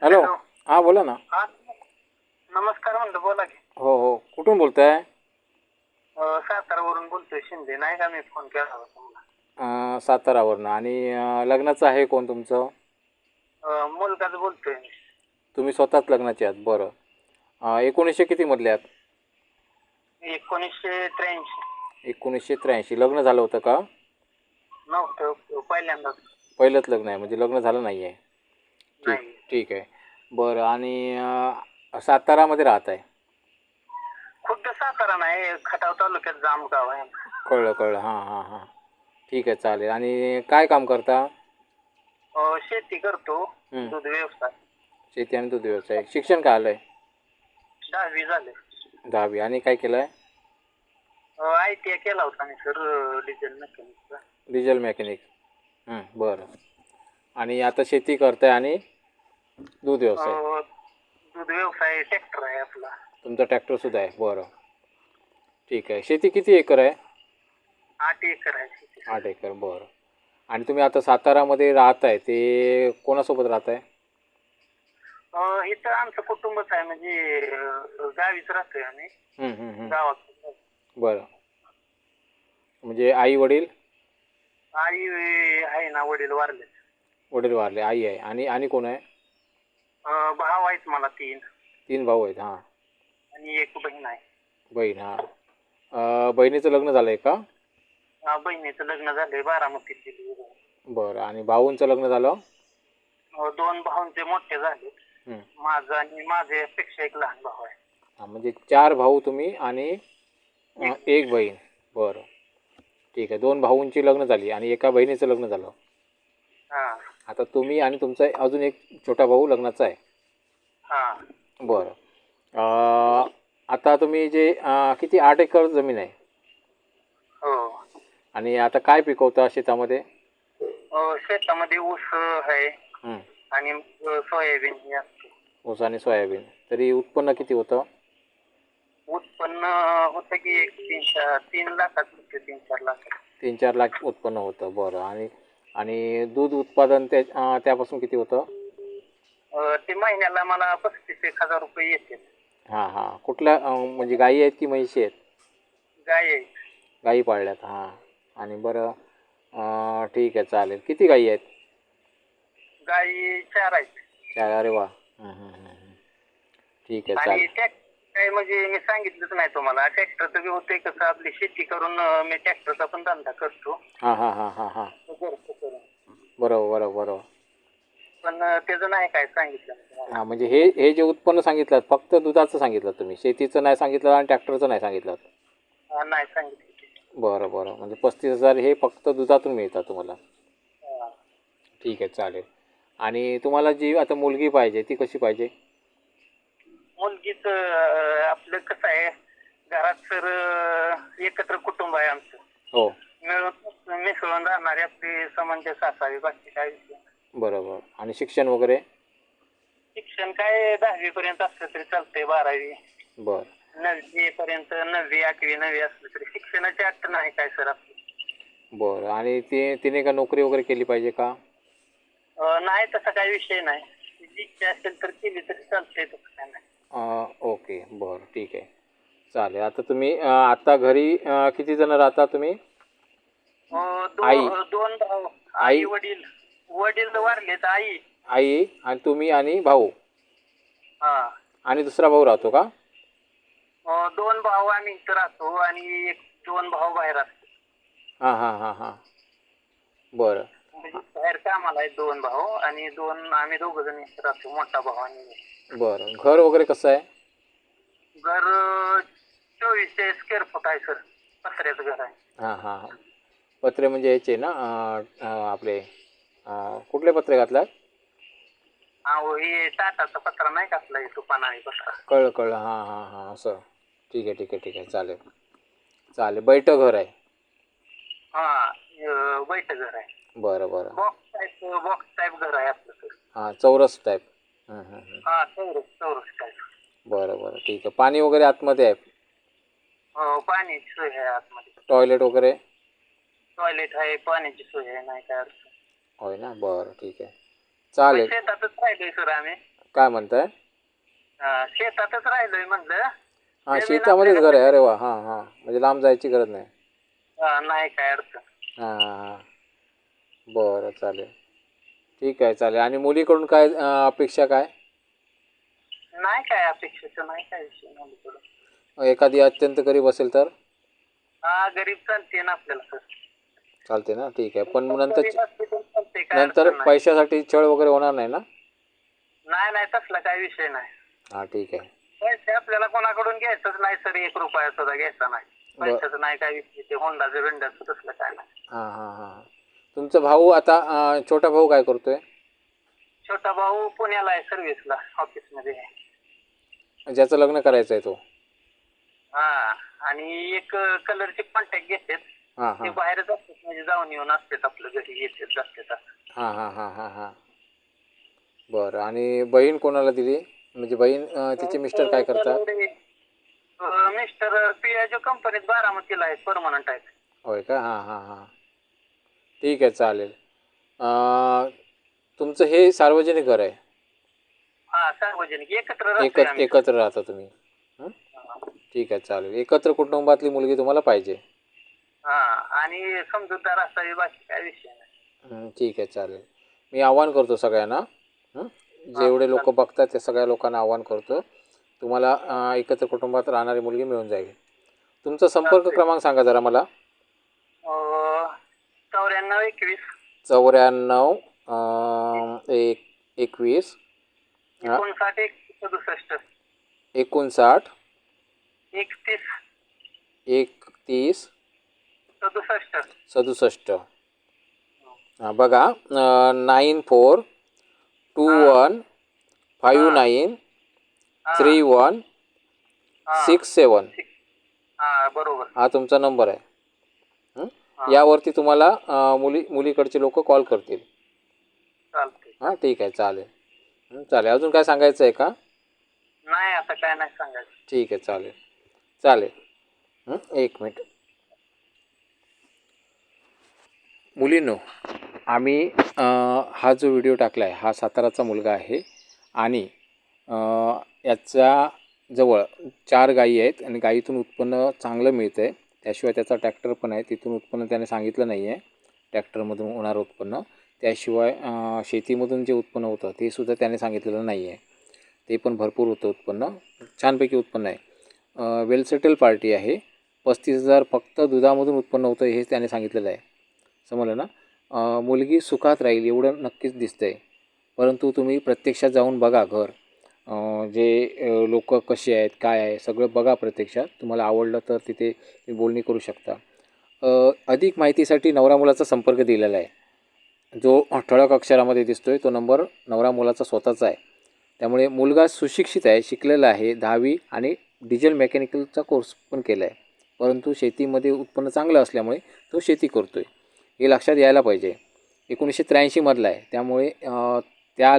Hello. Hello. हां बोला ना. हा नमस्कार म्हणलं, बोला की. हो हो, कुठून बोलताय? सातारावरून बोलतोय, शिंदे. नाही का, मी फोन केला होता तुम्हाला. सातारावरनं. आणि लग्नाचं आहे कोण तुमचं? मुलगाच बोलतोय मी. तुम्ही स्वतःच लग्नाचे आहात? बरं. 1900 कितीमधले आहात? 1983. 1983. लग्न झालं होतं का? नव्हतं, पहिल्यांदाच. पहिलंच लग्न आहे म्हणजे लग्न झालं नाही आहे. ठीक नाही. ठीक आहे. बरं. आणि सातारामध्ये राहत आहे? खुद्द सातारा नाही, खटाव तालुक्यात जामगाव आहे. कळलं कळलं. हां हां हां. ठीक आहे, चालेल. आणि काय काम करता? शेती करतो, दूध व्यवसाय. शेती आणि दूध व्यवसाय. शिक्षण काय आलं आहे? 10वी झाले. 10वी. आणि काय केलं आहे? ITI केला होता मी सर, डिझेल मेकॅनिकचा. Diesel mechanic. बरं. आणि आता शेती करताय आणि दूध व्यवसाय. दूध व्यवसाय, ट्रॅक्टर आहे आपला. तुमचा ट्रॅक्टरसुद्धा आहे? बरं. ठीक आहे. शेती किती एकर आहे? 8 एकर आहे शेती. 8 एकर. बरं. आणि तुम्ही आता सातारामध्ये राहताय, ते कोणासोबत राहताय? इथं आमचं कुटुंबच आहे, म्हणजे गावीच राहतोय आम्ही, गावात. बरं. म्हणजे आई वडील? आई आहे ना, वडील वारले. वडील वारले. आई आहे. आणि कोण आहे? भाव आहेत मला 3. 3 भाऊ आहेत. हां. आणि एक बहीण आहे. बहीण. हां. बहिणीचं लग्न झालं आहे का? बहिणीचं लग्न झालंय, बारामतीत दिली. बरं. आणि भाऊंचं लग्न झालं? 2 भाऊंचे मोठे झाले. माझं आणि माझ्यापेक्षा एक लहान भाऊ आहे. हां, म्हणजे 4 भाऊ तुम्ही आणि एक बहीण. बरं. ठीक आहे. 2 भाऊंची लग्न झाली आणि एका बहिणीचं लग्न झालं. हां. आता तुम्ही आणि तुमचा अजून एक छोटा भाऊ लग्नाचा आहे? हां. बरं. आता तुम्ही जे किती 8 एकर जमीन आहे? हो. आणि आता काय पिकवता शेतामध्ये? शेतामध्ये ऊस आहे आणि सोयाबीन हे असतं. ऊस आणि सोयाबीन. तरी उत्पन्न किती होतं? उत्पन्न होतं की 3 लाखाचं होतं, 3-4 लाख. 3-4 लाख उत्पन्न होतं. बरं. आणि आणि दूध उत्पादन त्यापासून किती होतं? ते महिन्याला मला 35,000 रुपये येते. हां हां. कुठल्या म्हणजे गायी आहेत की म्हैशी आहेत? गाय आहे. गायी पाळल्यात. हां. आणि बरं, ठीक आहे, चालेल. किती गायी आहेत? गायी 4 आहेत. 4. अरे वा. ठीक आहे, आणि चालेल. काय म्हणजे मी सांगितलंच नाही तुम्हाला, ट्रॅक्टरचं बी होतंय कसं, आपली शेती करून मी ट्रॅक्टरचा पण धंदा करतो. हां हां हां हां हां. बरोबर बरोबर बरोबर. पण त्याचं नाही काय सांगितलं. हां, म्हणजे हे जे उत्पन्न सांगितलं फक्त दुधाचं सांगितलं तुम्ही, शेतीचं नाही सांगितलं आणि ट्रॅक्टरचं नाही सांगितलं? नाही सांगितलं. बरं बरं. म्हणजे 35,000 हे फक्त दुधातून मिळतात तुम्हाला? ठीक आहे, चालेल. आणि तुम्हाला जी आता मुलगी पाहिजे ती कशी पाहिजे? मुलगीच आपलं कसं आहे, घरात सर एकत्र कुटुंब आहे आमचं. हो. मिसळून राहणारी आपली समंजस असावी, बाकी काय विषय. बरोबर. आणि शिक्षण वगैरे? शिक्षण काय 10वी पर्यंत असलं तरी चालतंय, 12वी. बरं. 9वी पर्यंत, 9वी 8वी 9वी असलं तरी शिक्षणाची अट नाही काय सर आपली. बरं. आणि तिने का नोकरी वगैरे केली पाहिजे का? नाही, तसा काही विषय नाही. तिची इच्छा असेल तर केली तरी चालतंय, तसं काय नाही. ओके. बरं, ठीक आहे, चालेल. आता तुम्ही आता घरी किती जण राहता तुम्ही? आई? 2 भाऊ. आई? वडील वारलेत. आई आणि तुम्ही आणि भाऊ? हा. आणि दुसरा भाऊ राहतो का? 2 भाऊ आम्ही इथं राहतो आणि 2 भाऊ बाहेर असतो. हां हां हां हां. बरं. म्हणजे बाहेर कामाला आहेत 2 भाऊ आणि आम्ही 2 जण इथं राहतो, मोठा भाऊ आणि मी. बरं. घर वगैरे कसं आहे? घर 2400 स्क्वेअर फूट आहे सर, पत्र्याचं घर आहे. हां हां हां. पत्रे म्हणजे याचे ना, आपले कुठले पत्रे घातलात? हे टाटाचा पत्रा नाही का आपला, तुपानाळी पत्रा. कळलं कळलं. हां हां हां. असं. ठीक आहे ठीक आहे ठीक आहे, चालेल चालेल. बैठं घर आहे? बैठक घर आहे. बरं बरं. बॉक्स टाईप घर आहे आपलं सर. हां, चौरस टाईप. चौरस टाईप. बरं बरं, ठीक आहे. पाणी वगैरे आतमध्ये आहे? पाण्याची सोय आहे आतमध्ये. टॉयलेट वगैरे? टॉयलेट आहे, पाण्याची सोय आहे, नाही काय अडचण. होय ना. बरं, ठीक आहे, चालेल. शेतातच राहिलोय सर आम्ही. काय म्हणताय? शेतातच राहिलोय म्हणलं. हां, जमीन शेतामध्येच घर आपल्याकडे आहे. अरे वा, हां हां, म्हणजे लांब जायची गरज नाही. नाही काय अडचण. हां हां हां, बरं चालेल. ठीक आहे, चालेल. आणि मुलीकडून काय अपेक्षा काय? नाही काय अपेक्षेचं नाही काय विषय नाही थोडं. एखादी अत्यंत गरीब असेल तर गरीब चालते ना आपल्याला सर. चालते ना? ठीक आहे. पण नंतर गरीब असते तर चालते, काय नंतर अडचण नाही. पैशासाठी छळ वगैरे होणार नाही ना? नाही नाही तसला काय विषय नाही. हां, ठीक आहे. पैसे आपल्याला कोणाकडून घ्यायचंच नाही सर, 1 रुपया सुद्धा घ्यायचा नाही. पैशाचं नाही काय विषय, ते होंडाचं बिंडाचं तसलं काय नाही. हां हां हां. तुमचा भाऊ आता छोटा भाऊ काय करतोय? छोटा भाऊ पुण्याला आहे सर्व्हिसला, ऑफिसमध्ये आहे. ज्याचं लग्न करायचं आहे तो? आणि एक कलरचे कॉन्टॅक्ट घेतात, हां ते हां बाहेरच असतात, म्हणजे जाऊन येऊन असतात आपलं घरी येतात जातात. हां हां हां हां हां. बरं. आणि बहीण कोणाला दिली? म्हणजे बहीण तिचे मिस्टर काय करतात? मिस्टर पियाजो कंपनीत बारामतीला आहेत, परमनंट आहेत. होय का? हां हां हां. ठीक आहे, चालेल. तुमचं हे सार्वजनिक घर आहे? सार्वजनिक एकत्र राहतोय आम्ही. एकत्र राहता तुम्ही? हं? ठीक आहे, चालेल. एकत्र कुटुंबातली मुलगी तुम्हाला पाहिजे? आणि समजूतदार असावी, बाकी काय विषय नाही. ठीक आहे, चालेल. मी आवाहन करतो सगळ्यांना. जेवढे लोक बघतात त्या सगळ्या लोकांना आवाहन करतो. तुम्हाला एकत्र कुटुंबात राहणारी मुलगी मिळून जाईल. तुमचा संपर्क क्रमांक सांगा जरा मला. 94 21 94 21 59 67 59 31 31 67. 67. बघा, 9421593167. बरोबर. हा तुमचा नंबर आहे. यावरती तुम्हाला मुलीकडचे लोक कॉल करतील. चालते. हां, ठीक आहे, चालेल. चालेल. अजून काय सांगायचं आहे का? नाही आता काय नाही सांगायचं. ठीक आहे, चालेल चालेल. 1 मिनिट. मुलींनो, आम्ही हा जो व्हिडिओ टाकला आहे हा साताराचा मुलगा आहे आणि याच्या जवळ 4 गायी आहेत आणि गायीतून उत्पन्न चांगलं मिळतं आहे. त्याशिवाय त्याचा ट्रॅक्टर पण आहे, तिथून उत्पन्न त्याने सांगितलं नाही आहे, ट्रॅक्टरमधून होणारं उत्पन्न. त्याशिवाय शेतीमधून जे उत्पन्न होतं ते सुद्धा त्याने सांगितलेलं नाही आहे, ते पण भरपूर होतं उत्पन्न, छानपैकी उत्पन्न आहे. वेल सेटल पार्टी आहे. 35,000 फक्त दुधामधून उत्पन्न होतं हे त्याने सांगितलेलं आहे. समजलं ना? मुलगी सुखात राहील एवढं नक्कीच दिसतं आहे. परंतु तुम्ही प्रत्यक्षात जाऊन बघा घर, जे लोक कसे आहेत काय आहे सगळं बघा प्रत्यक्षात. तुम्हाला आवडलं तर तिथे बोलणी करू शकता. अधिक माहितीसाठी नवरा मुलाचा संपर्क दिलेला आहे. जो ठळक अक्षरामध्ये दिसतो आहे तो नंबर नवरा मुलाचा स्वतःचा आहे. त्यामुळे मुलगा सुशिक्षित आहे, शिकलेला आहे, 10वी आणि डिझेल मेकॅनिकलचा कोर्स पण केला आहे. परंतु शेतीमध्ये उत्पन्न चांगलं असल्यामुळे तो शेती करतो आहे, हे लक्षात यायला पाहिजे. 1983 मधला आहे. त्यामुळे त्या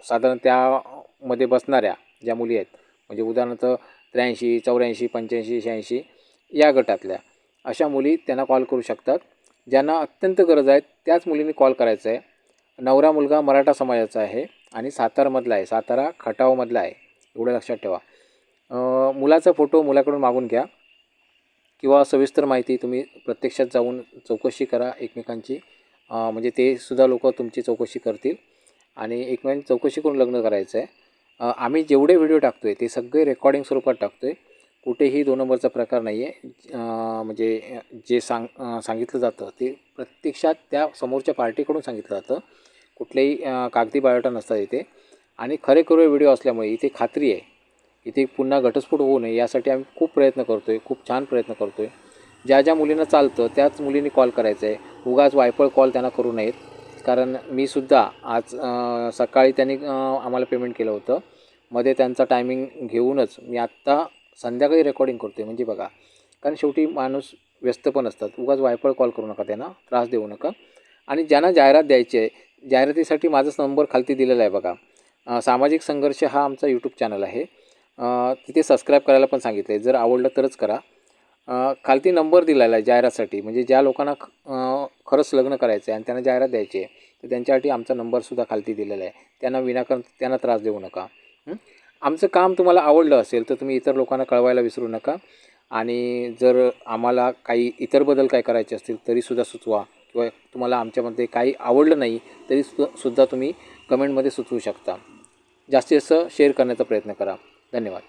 साधारण त्यामध्ये बसणाऱ्या ज्या मुली आहेत, म्हणजे उदाहरणार्थ 83 84 85 86 या गटातल्या अशा मुली त्यांना कॉल करू शकतात. ज्यांना अत्यंत गरज आहे त्याच मुलींनी कॉल करायचा आहे. नवरा मुलगा मराठा समाजाचा आहे आणि सातारामधला आहे, सातारा खटावमधला आहे, एवढं लक्षात ठेवा. मुलाचा फोटो मुलाकडून मागून घ्या किंवा सविस्तर माहिती तुम्ही प्रत्यक्षात जाऊन चौकशी करा एकमेकांची. म्हणजे ते सुद्धा लोक तुमची चौकशी करतील आणि एकमेकांची चौकशी करून लग्न करायचं आहे. आम्ही जेवढे व्हिडिओ टाकतो आहे ते सगळे रेकॉर्डिंग स्वरूपात टाकतो आहे, कुठेही 2 नंबरचा प्रकार नाही आहे. म्हणजे जे सांगितलं जातं ते प्रत्यक्षात त्या समोरच्या पार्टीकडून सांगितलं जातं. कुठलेही कागदी बायोटा नसतात इथे आणि खरेखुरे व्हिडिओ असल्यामुळे इथे खात्री आहे, इथे पुन्हा घटस्फोट होऊ नये यासाठी आम्ही खूप प्रयत्न करतो आहे, खूप छान प्रयत्न करतो आहे. ज्या ज्या मुलींना चालतं त्याच मुलींनी कॉल करायचा आहे. उगाच वायफळ कॉल त्यांना करू नयेत. कारण मी सुद्धा आज सकाळी त्यांनी आम्हाला पेमेंट केलं होतं, मध्ये त्यांचा टायमिंग घेऊनच मी आत्ता संध्याकाळी रेकॉर्डिंग करतो आहे. म्हणजे बघा, कारण शेवटी माणूस व्यस्त पण असतात. उगाच वायफळ कॉल करू नका, त्यांना त्रास देऊ नका. आणि ज्यांना जाहिरात द्यायची आहे, जाहिरातीसाठी माझाच नंबर खालती दिलेला आहे बघा. सामाजिक संघर्ष हा आमचा यूट्यूब चॅनल आहे, तिथे सबस्क्राईब करायला पण सांगितलं आहे, जर आवडलं तरच करा. खालती नंबर दिलेला आहे जाहिरातसाठी, म्हणजे ज्या लोकांना खरंच लग्न करायचं आहे आणि त्यांना जाहिरात द्यायची आहे तर त्यांच्यासाठी आमचा नंबरसुद्धा खालती दिलेला आहे. त्यांना विनाकारण त्यांना त्रास देऊ नका. आमचं काम तुम्हाला आवडलं असेल तर तुम्ही इतर लोकांना कळवायला विसरू नका. आणि जर आम्हाला काही इतर बदल काय करायचे असतील तरीसुद्धा सुचवा, किंवा तुम्हाला आमच्यामध्ये काही आवडलं नाही तरी सुद्धा तुम्ही कमेंटमध्ये सुचवू शकता. जास्तीत जास्त शेअर करण्याचा प्रयत्न करा. धन्यवाद.